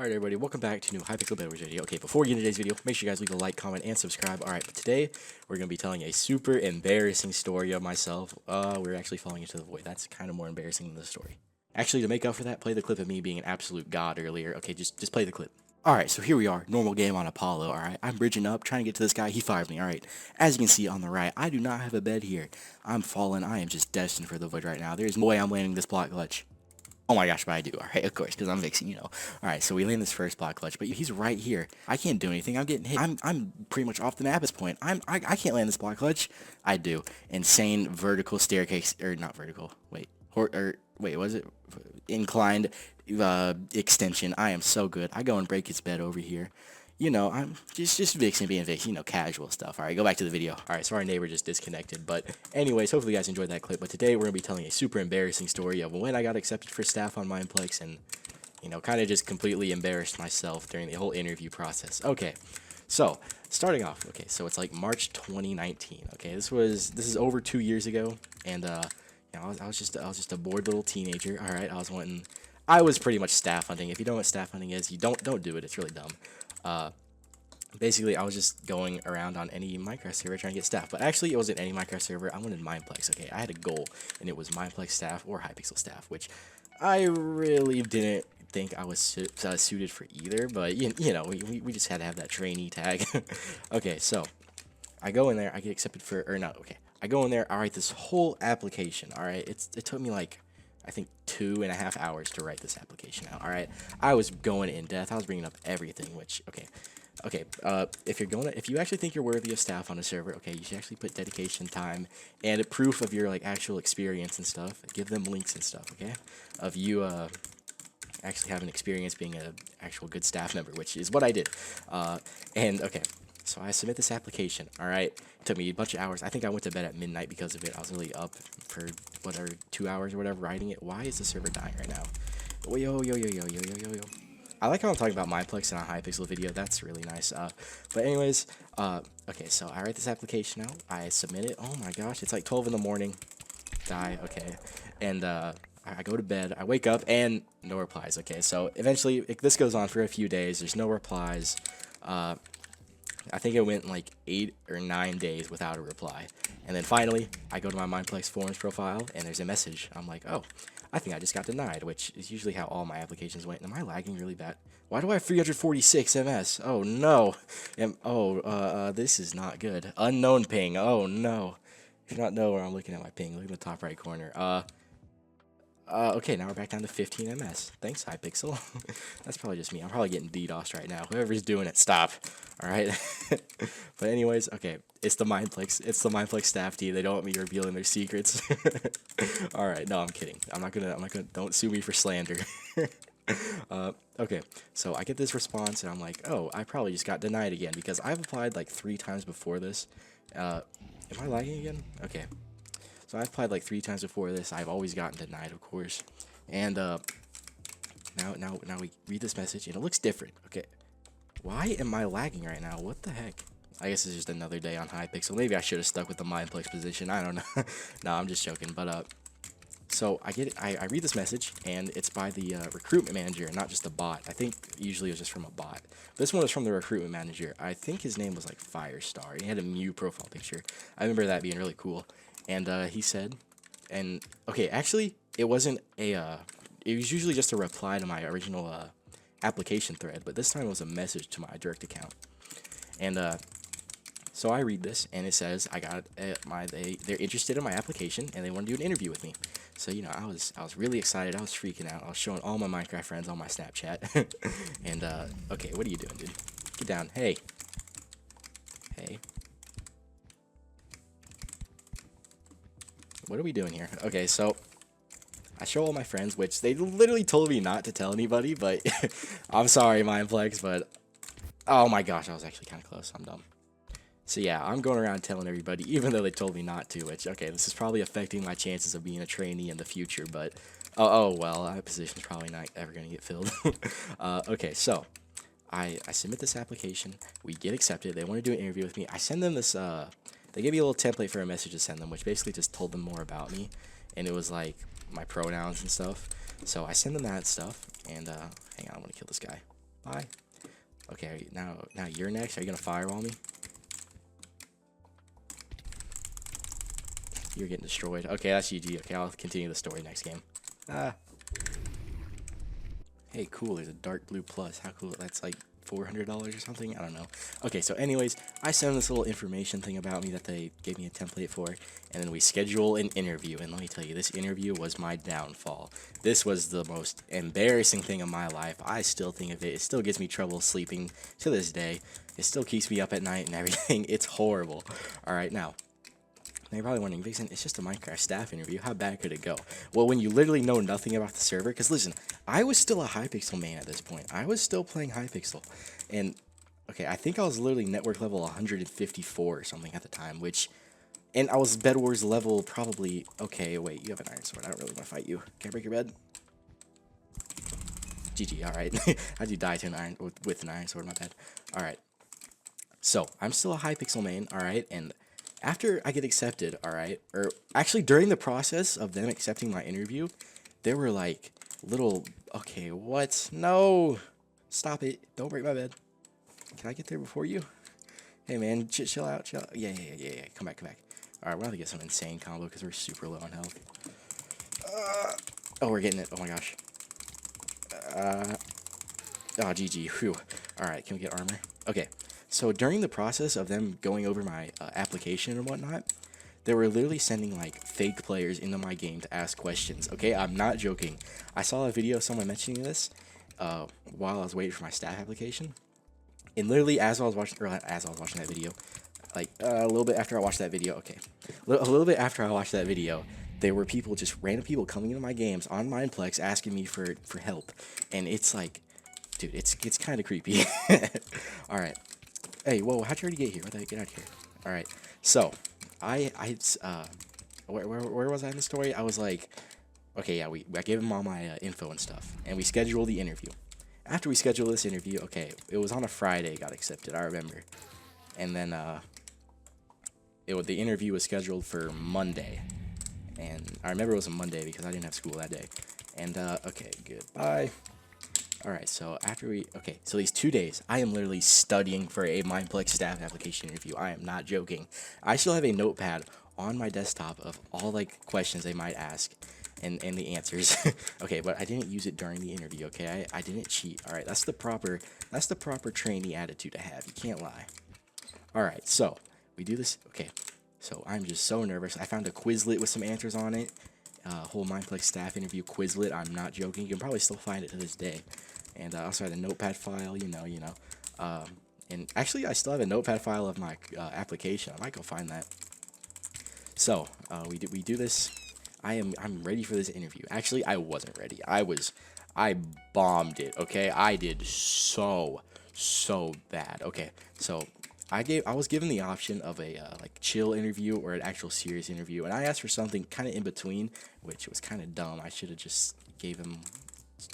Alright everybody, welcome back to a new Hypixel BedWars video. Okay, before we get into today's video, make sure you guys leave a like, comment, and subscribe. Alright, but today, we're going to be telling a super embarrassing story of myself. We're actually falling into the void. That's kind of more embarrassing than the story. Actually, to make up for that, play the clip of me being an absolute god earlier. Okay, just play the clip. Alright, so here we are, normal game on Apollo, alright? I'm bridging up, trying to get to this guy, he fired me, alright? As you can see on the right, I do not have a bed here. I'm fallen, I am just destined for the void right now. There's no way I'm landing this block clutch. Oh my gosh, but I do. Alright, of course, because I'm Vixon, you know. Alright, so we land this first block clutch, but he's right here. I can't do anything. I'm getting hit. I'm pretty much off the map at this point. I can't land this block clutch. I do. Insane vertical staircase, or not vertical. Wait, wait, was it inclined extension? I am so good. I go and break his bed over here. You know, I'm just Vixen being Vixen, you know, casual stuff. Alright, go back to the video. Alright, so our neighbor just disconnected. But anyways, hopefully you guys enjoyed that clip. But today we're going to be telling a super embarrassing story of when I got accepted for staff on Mineplex and, you know, kind of just completely embarrassed myself during the whole interview process. Okay, so starting off, okay, so it's like March 2019. Okay, this is over 2 years ago, and you know, I was just a bored little teenager. Alright, I was pretty much staff hunting. If you don't know what staff hunting is, you don't do it. It's really dumb. Basically, I was just going around on any Minecraft server trying to get staff, but actually, it wasn't any Minecraft server. I wanted Mineplex. Okay, I had a goal, and it was Mineplex staff or Hypixel staff, which I really didn't think I was suited for either. But you know, we just had to have that trainee tag. Okay, so I go in there, I get accepted for, or not. Okay, I go in there, I write this whole application. All right, it took me like, I think 2.5 hours to write this application out. All right, I was going in depth. I was bringing up everything. Which okay. If you actually think you're worthy of staff on a server, okay, you should actually put dedication, time, and a proof of your like actual experience and stuff. Give them links and stuff. Okay, of you actually having experience being an actual good staff member, which is what I did. And okay. So I submit this application, alright? It took me a bunch of hours. I think I went to bed at midnight because of it. I was really up for, whatever, 2 hours or whatever writing it. Why is the server dying right now? Oh, yo. I like how I'm talking about Mineplex in a Hypixel video. That's really nice. But anyways, okay, so I write this application out. I submit it. Oh my gosh, it's like 12 in the morning. Die, okay. And, I go to bed, I wake up, and no replies. Okay, so eventually, this goes on for a few days. There's no replies. I think it went like 8 or 9 days without a reply. And then finally, I go to my Mineplex forums profile, and there's a message. I'm like, oh, I think I just got denied, which is usually how all my applications went. Am I lagging really bad? Why do I have 346 MS? Oh, no. This is not good. Unknown ping. Oh, no. If you don't know where I'm looking at my ping, look in the top right corner. Okay, now we're back down to 15 MS. Thanks, Hypixel. That's probably just me. I'm probably getting DDoSed right now. Whoever's doing it, stop. Alright? But anyways, okay. It's the Mineplex staff team. They don't want me revealing their secrets. Alright, no, I'm kidding. I'm not gonna, don't sue me for slander. Okay, so I get this response, and I'm like, oh, I probably just got denied again, because I've applied like 3 times before this. Am I lagging again? Okay. So I've applied like 3 times before this. I've always gotten denied, of course. And now we read this message, and it looks different. Okay, why am I lagging right now? What the heck? I guess it's just another day on Hypixel. Maybe I should have stuck with the Mineplex position. I don't know. No, I'm just joking. But so I get it. I read this message, and it's by the recruitment manager, not just a bot. I think usually it was just from a bot. This one was from the recruitment manager. I think his name was like Firestar. He had a Mew profile picture. I remember that being really cool. And he said, and okay, actually, it wasn't a, it was usually just a reply to my original application thread, but this time it was a message to my direct account. And so I read this, and it says I got they're interested in my application, and they want to do an interview with me. So you know, I was really excited. I was freaking out. I was showing all my Minecraft friends on my Snapchat. And okay, what are you doing, dude? Get down. Hey. What are we doing here? Okay, so I show all my friends, which they literally told me not to tell anybody, but I'm sorry, Mineplex, but oh my gosh, I was actually kind of close. I'm dumb. So yeah, I'm going around telling everybody, even though they told me not to, which, okay, this is probably affecting my chances of being a trainee in the future, but oh well, that position's probably not ever going to get filled. Okay, so I submit this application, we get accepted, they want to do an interview with me, I send them this, they gave me a little template for a message to send them, which basically just told them more about me, and it was like my pronouns and stuff. So I send them that stuff, and hang on, I want to kill this guy. Bye. Okay, now you're next. Are you gonna firewall me? You're getting destroyed. Okay, that's GG. Okay, I'll continue the story next game. Hey, cool. There's a dark blue plus. How cool. That's like $400 or something. I don't know. Okay, so anyways, I send this little information thing about me that they gave me a template for, and then we schedule an interview. And let me tell you, this interview was my downfall. This was the most embarrassing thing of my life. I still think of it. It still gives me trouble sleeping to this day. It still keeps me up at night and everything. It's horrible. All right, now. Now you're probably wondering, Vixen, it's just a Minecraft staff interview. How bad could it go? Well, when you literally know nothing about the server, because listen, I was still a Hypixel main at this point. I was still playing Hypixel. And, okay, I think I was literally network level 154 or something at the time, and I was BedWars level probably, okay, wait, you have an iron sword. I don't really want to fight you. Can I break your bed? GG, alright. How'd you die to an iron, with an iron sword, my bad. Alright. So, I'm still a Hypixel main, alright, and after I get accepted, alright, or actually during the process of them accepting my interview, there were like little, okay, what? No! Stop it. Don't break my bed. Can I get there before you? Hey man, chill out, chill out. Yeah. Come back. Alright, we're about to get some insane combo because we're super low on health. Oh, we're getting it. Oh my gosh. Oh, GG. Whew. Alright, can we get armor? Okay. So during the process of them going over my application and whatnot, they were literally sending like fake players into my game to ask questions. Okay, I'm not joking. I saw a video of someone mentioning this while I was waiting for my staff application, and literally as I was watching that video, like a little bit after I watched that video, a little bit after I watched that video, there were people, just random people coming into my games on Mineplex asking me for help, and it's like, dude, it's kind of creepy. All right. Hey, whoa, how'd you already get here? Get out of here. Alright, so, where was I in the story? I was like, okay, yeah, I gave him all my info and stuff, and we scheduled the interview. After we scheduled this interview, okay, it was on a Friday, got accepted, I remember. And then, the interview was scheduled for Monday. And I remember it was a Monday because I didn't have school that day. And, okay, goodbye. Alright, so so these 2 days, I am literally studying for a Mineplex staff application interview. I am not joking. I still have a notepad on my desktop of all, like, questions they might ask and the answers. Okay, but I didn't use it during the interview, okay? I didn't cheat. Alright, that's the proper trainee attitude to have. You can't lie. Alright, so, we do this. Okay, so I'm just so nervous. I found a Quizlet with some answers on it. Whole Mineplex staff interview Quizlet. I'm not joking. You can probably still find it to this day. And I also had a notepad file, you know. And actually, I still have a notepad file of my application. I might go find that. So we do this. I'm ready for this interview. Actually, I wasn't ready. I bombed it. Okay, I did so bad. Okay, so I was given the option of a like chill interview or an actual serious interview, and I asked for something kind of in between, which was kind of dumb. I should have just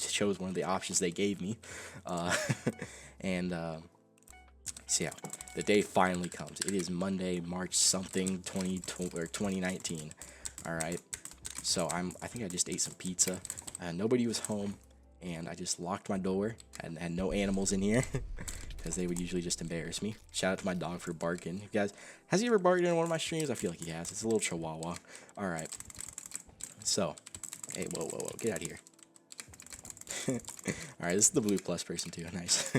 chose one of the options they gave me. So yeah, the day finally comes. It is Monday, March something, 2019. All right, so I think I just ate some pizza. Nobody was home, and I just locked my door and had no animals in here. Because they would usually just embarrass me. Shout out to my dog for barking. You guys, has he ever barked in one of my streams? I feel like he has. It's a little chihuahua. All right. So, hey, whoa, get out of here. All right, this is the blue plus person too. Nice.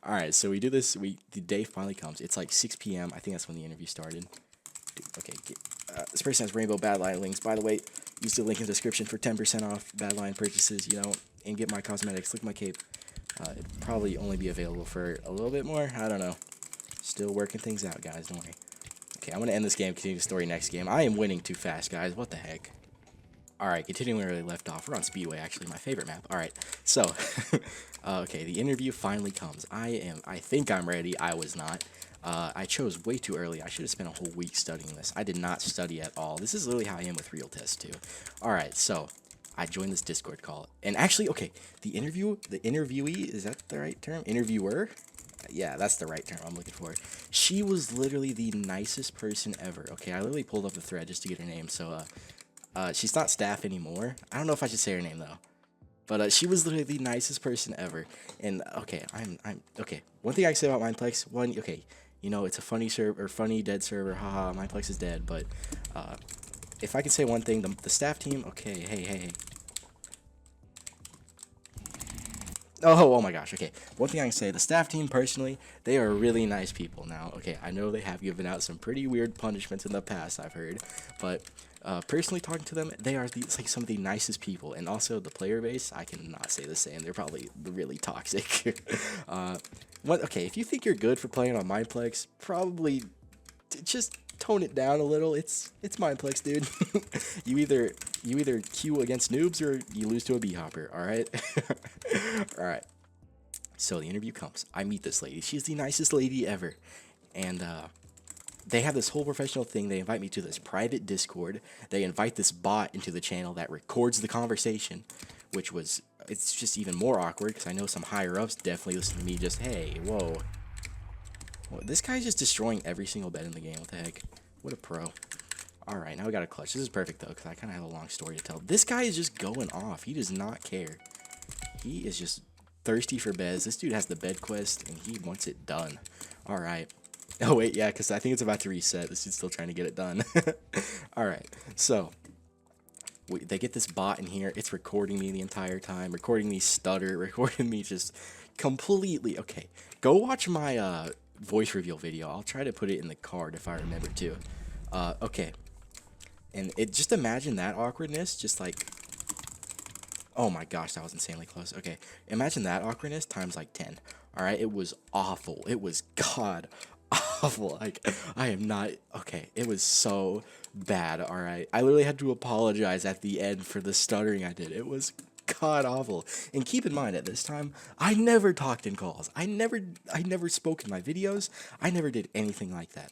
All right, so we do this. The day finally comes. It's like 6 p.m. I think that's when the interview started. Dude, okay, this person has rainbow badline links. By the way, use the link in the description for 10% off badline purchases. And get my cosmetics. Look at my cape. It'd probably only be available for a little bit more. I don't know. Still working things out, guys. Don't worry. Okay, I'm going to end this game, continue the story next game. I am winning too fast, guys. What the heck? Alright, continuing where we left off. We're on Speedway, actually, my favorite map. Alright, so, okay, the interview finally comes. I think I'm ready. I was not. I chose way too early. I should have spent a whole week studying this. I did not study at all. This is literally how I am with real tests, too. Alright, so, I joined this Discord call. And actually, okay, the interviewee, is that the right term? Interviewer? Yeah, that's the right term I'm looking for. She was literally the nicest person ever. Okay, I literally pulled up the thread just to get her name. So, she's not staff anymore. I don't know if I should say her name, though. But she was literally the nicest person ever. And okay, I'm okay. One thing I can say about Mineplex, okay, you know, it's a funny server, or funny dead server. Haha, Mineplex is dead. But if I could say one thing, the staff team. Okay, hey. Oh my gosh, okay. One thing I can say, the staff team, personally, they are really nice people. Now, okay, I know they have given out some pretty weird punishments in the past, I've heard, but personally talking to them, they are like some of the nicest people. And also the player base, I cannot say the same. They're probably really toxic. Okay, if you think you're good for playing on Mineplex, probably just tone it down a little. It's Mineplex, dude. you either queue against noobs or you lose to a bee-hopper, alright? Alright. So the interview comes. I meet this lady. She's the nicest lady ever. And they have this whole professional thing. They invite me to this private Discord. They invite this bot into the channel that records the conversation, which was, it's just even more awkward because I know some higher-ups definitely listen to me just, hey, whoa. Well, this guy's just destroying every single bed in the game. What the heck? What a pro. Alright, now we got a clutch. This is perfect, though, because I kind of have a long story to tell. This guy is just going off. He does not care. He is just thirsty for beds. This dude has the bed quest, and he wants it done. Alright. Oh, wait, yeah, because I think it's about to reset. This dude's still trying to get it done. Alright, so they get this bot in here. It's recording me the entire time, recording me stutter, recording me just completely. Okay, go watch my voice reveal video. I'll try to put it in the card if I remember to. Okay, and just imagine that awkwardness, just like, oh my gosh, that was insanely close. Okay, imagine that awkwardness times like 10. All right, it was awful. It was god awful. Like, I am not okay. It was so bad. All right, I literally had to apologize at the end for the stuttering I did. It was god awful. And keep in mind, at this time, I never talked in calls. I never spoke in my videos. I never did anything like that.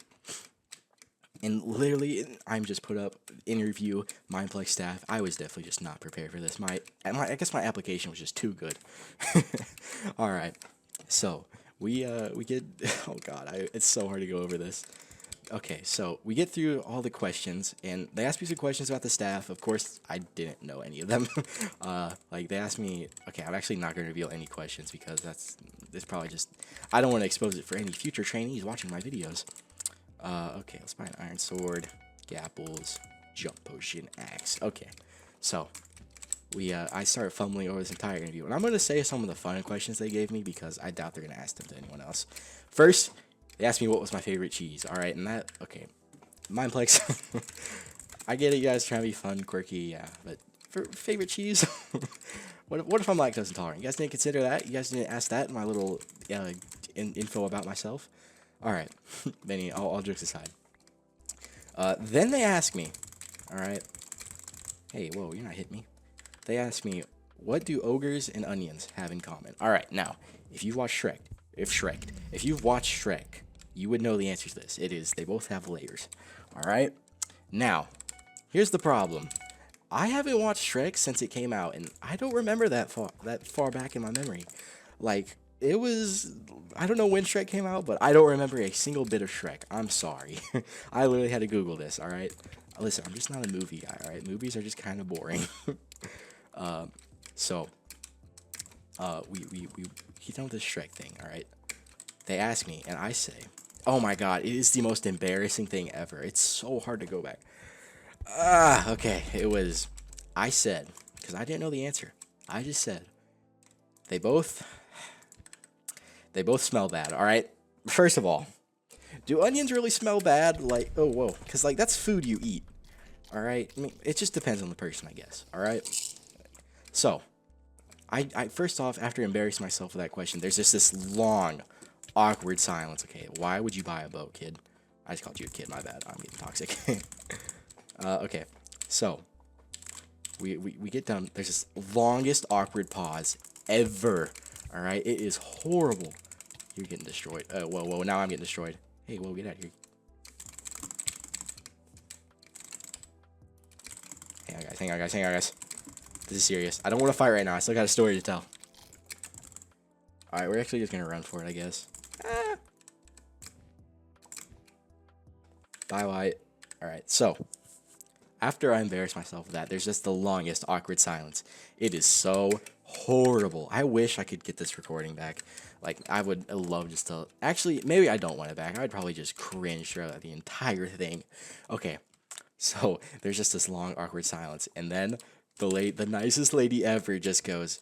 And literally, I'm just put up interview Mineplex staff. I was definitely just not prepared for this. I guess my application was just too good. All right, so we get. Oh god, it's so hard to go over this. Okay, so we get through all the questions, and they asked me some questions about the staff. Of course, I didn't know any of them. Like, they asked me, okay, I'm actually not going to reveal any questions because that's probably just, I don't want to expose it for any future trainees watching my videos. Okay, let's buy an iron sword, gapples, jump potion, axe. Okay, so I started fumbling over this entire interview, and I'm going to say some of the fun questions they gave me because I doubt they're going to ask them to anyone else. First, they asked me what was my favorite cheese. All right, and that, okay, Mineplex. I get it, you guys trying to be fun, quirky, yeah, but for favorite cheese, what if I'm lactose intolerant? You guys didn't consider that? You guys didn't ask that in my little info about myself? All right, Benny, all jokes aside. Then they asked me, all right, hey, whoa, you're not hitting me. They asked me, what do ogres and onions have in common? All right, now, if you've watched Shrek, if you've watched Shrek, you would know the answer to this. It is, they both have layers. All right, now, here's the problem. I haven't watched Shrek since it came out, and I don't remember that far back in my memory. Like, it was, I don't know when Shrek came out, but I don't remember a single bit of Shrek. I'm sorry. I literally had to Google this, all right? Listen, I'm just not a movie guy, all right? Movies are just kind of boring. We keep done with this Shrek thing, all right? They ask me, and I say, oh my god, it is the most embarrassing thing ever. It's so hard to go back. Okay, I said, because I didn't know the answer. I just said, they both smell bad, all right? First of all, do onions really smell bad? Like, oh, whoa, because, like, that's food you eat, all right? I mean, it just depends on the person, I guess, all right? So, I first off, after embarrassing myself with that question, there's just this long, awkward silence. Okay, why would you buy a boat, kid? I just called you a kid, my bad. I'm getting toxic. Okay, so, we get done. There's this longest awkward pause ever. All right, it is horrible. You're getting destroyed. Whoa, now I'm getting destroyed. Hey, whoa, get out of here. Hang on, guys. This is serious. I don't want to fight right now. I still got a story to tell. All right, we're actually just going to run for it, I guess. Bye, White. All right, so after I embarrass myself with that, there's just the longest awkward silence. It is so horrible. I wish I could get this recording back. Like, I would love just to... Actually, maybe I don't want it back. I would probably just cringe throughout the entire thing. Okay, so there's just this long, awkward silence. And then the nicest lady ever just goes...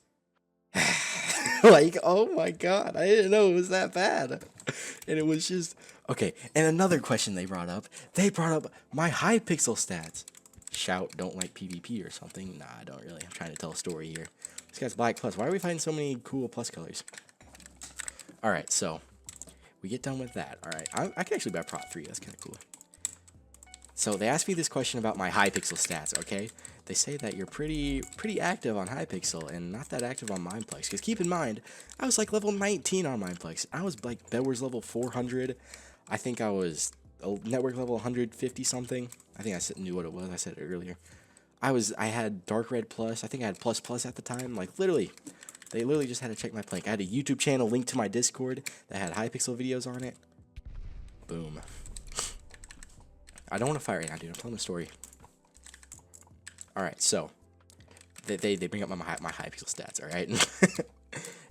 like, oh my god, I didn't know it was that bad. And it was just... Okay, and another question they brought up my Hypixel stats. Shout, don't like PvP or something. Nah, I don't really. I'm trying to tell a story here. This guy's black plus. Why are we finding so many cool plus colors? Alright, so we get done with that. Alright, I can actually buy prop 3. That's kind of cool. So they asked me this question about my Hypixel stats, okay? They say that you're pretty active on Hypixel and not that active on Mineplex. Because keep in mind, I was like level 19 on Mineplex. I was like BedWars level 400. I think I was network level 150 something. I think I knew what it was. I said it earlier. I had dark red plus. I think I had plus plus at the time. Like literally, they literally just had to check my plank. I had a YouTube channel linked to my Discord that had Hypixel videos on it. Boom. I don't want to fight right now, dude. I'm telling a story. Alright, so they bring up my Hypixel stats, alright?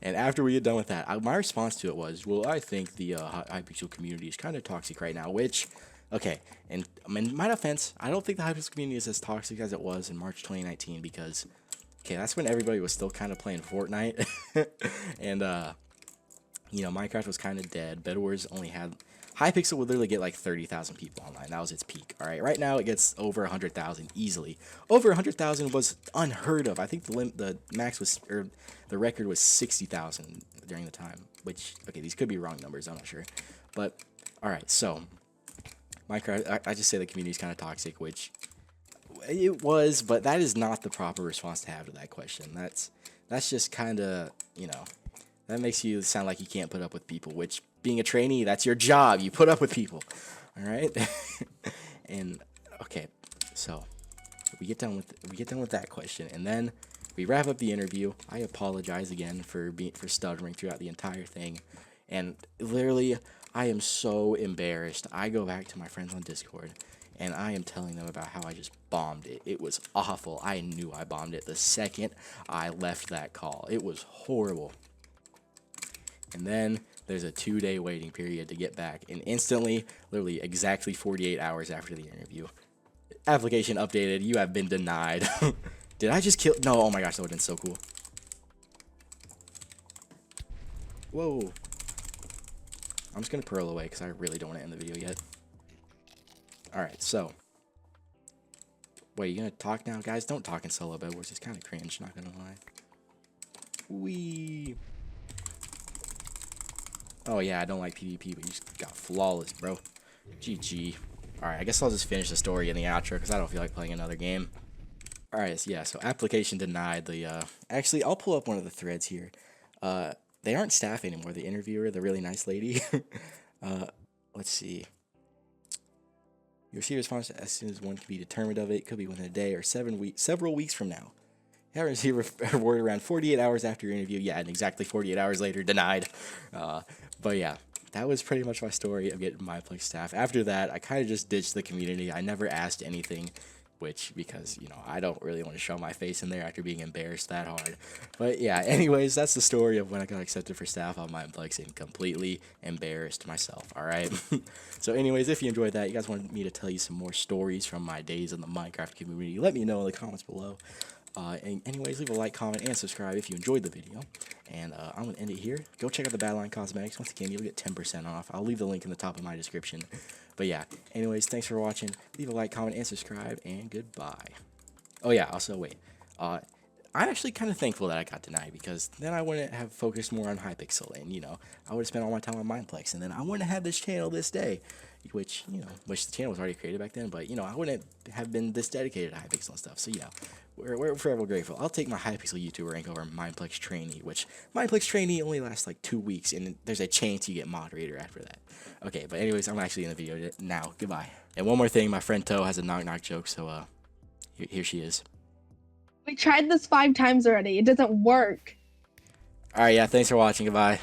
And after we get done with that, my response to it was, well, I think the Hypixel community is kind of toxic right now, which, okay, and in my defense, I don't think the Hypixel community is as toxic as it was in March 2019, because, okay, that's when everybody was still kind of playing Fortnite, and, you know, Minecraft was kind of dead. BedWars only had... Hypixel would literally get like 30,000 people online. That was its peak. All right, right now it gets over 100,000 easily. Over 100,000 was unheard of. I think the max was, or the record was 60,000 during the time. Which, okay, these could be wrong numbers. I'm not sure. But all right, so Minecraft. I just say the community is kind of toxic, which it was, but that is not the proper response to have to that question. That's just kind of, you know, that makes you sound like you can't put up with people, which, being a trainee, that's your job. You put up with people. All right? And okay, so we get done with that question, and then we wrap up the interview. I apologize again for stuttering throughout the entire thing. And literally, I am so embarrassed. I go back to my friends on Discord, and I am telling them about how I just bombed it. It was awful. I knew I bombed it the second I left that call. It was horrible. And then there's a 2-day waiting period to get back, and instantly, literally exactly 48 hours after the interview, application updated, you have been denied. Did I just kill? No, oh my gosh, that would have been so cool. Whoa. I'm just gonna pearl away because I really don't want to end the video yet. Alright, so. Wait, you gonna talk now? Guys, don't talk in solo BedWars. It's kind of cringe, not gonna lie. Wee. Oh yeah, I don't like PvP, but you just got flawless, bro. GG. Alright, I guess I'll just finish the story in the outro because I don't feel like playing another game. Alright, so yeah, so application denied. Actually, I'll pull up one of the threads here. They aren't staff anymore. The interviewer, the really nice lady. Let's see. You'll see a response as soon as one can be determined of it. It could be within a day or several weeks from now. You haven't received a reward around 48 hours after your interview. Yeah, and exactly 48 hours later, denied. But yeah, that was pretty much my story of getting Mineplex staff. After that, I kind of just ditched the community. I never asked anything, because, you know, I don't really want to show my face in there after being embarrassed that hard. But yeah, anyways, that's the story of when I got accepted for staff on Mineplex and completely embarrassed myself, alright? So anyways, if you enjoyed that, you guys wanted me to tell you some more stories from my days in the Minecraft community, let me know in the comments below. And anyways, leave a like, comment, and subscribe if you enjoyed the video. And I'm going to end it here. Go check out the Badline Cosmetics. Once again, you'll get 10% off. I'll leave the link in the top of my description. But yeah, anyways, thanks for watching. Leave a like, comment, and subscribe, and goodbye. Oh yeah, also, wait. I'm actually kind of thankful that I got denied, because then I wouldn't have focused more on Hypixel, and, you know, I would have spent all my time on Mineplex, and then I wouldn't have this channel this day. Which the channel was already created back then, but, you know, I wouldn't have been this dedicated to Hypixel and stuff. So, yeah, we're forever grateful. I'll take my Hypixel YouTuber rank over Mineplex Trainee, which Mineplex Trainee only lasts like 2 weeks, and there's a chance you get moderator after that. Okay, but anyways, I'm actually in the video now. Goodbye. And one more thing, my friend Toe has a knock-knock joke, so, here she is. We tried this 5 times already. It doesn't work. Alright, yeah, thanks for watching. Goodbye.